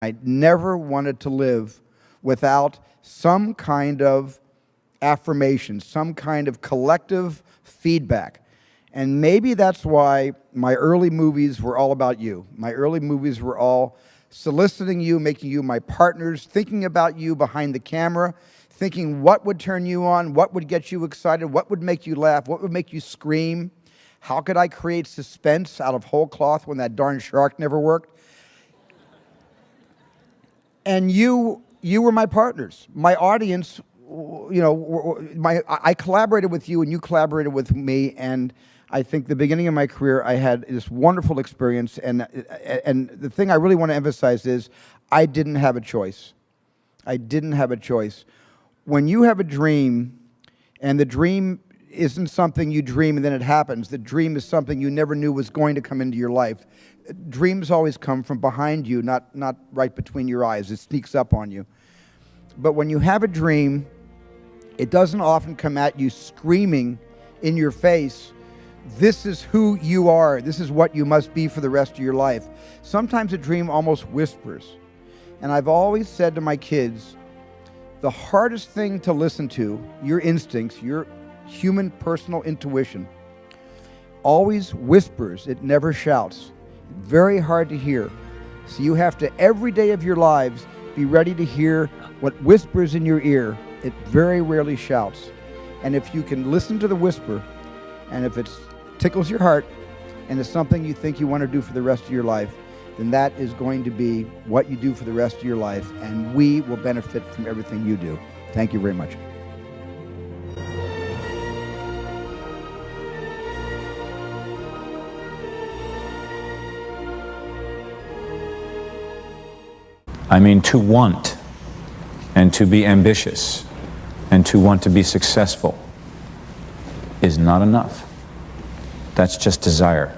I never wanted to live without some kind of affirmation, some kind of collective feedback. And maybe that's why my early movies were all about you. My early movies were all soliciting you, making you my partners, thinking about you behind the camera, thinking what would turn you on, what would get you excited, what would make you laugh, what would make you scream. How could I create suspense out of whole cloth when that darn shark never worked? And you were my partners. My audience, I collaborated with you and you collaborated with me, and I think the beginning of my career I had this wonderful experience, and the thing I really want to emphasize is I didn't have a choice. I didn't have a choice. When you have a dream, and the dream isn't something you dream and then it happens, the dream is something you never knew was going to come into your life. Dreams always come from behind you, not right between your eyes. It sneaks up on you. But when you have a dream, it doesn't often come at you screaming in your face, this is who you are, this is what you must be for the rest of your life. Sometimes a dream almost whispers. And I've always said to my kids, the hardest thing to listen to, your instincts, your human personal intuition, always whispers, it never shouts. Very hard to hear. So you have to, every day of your lives, be ready to hear what whispers in your ear. It very rarely shouts. And if you can listen to the whisper, and if it tickles your heart, and it's something you think you want to do for the rest of your life, then that is going to be what you do for the rest of your life, and we will benefit from everything you do. Thank you very much. I mean, to want and to be ambitious and to want to be successful is not enough. That's just desire.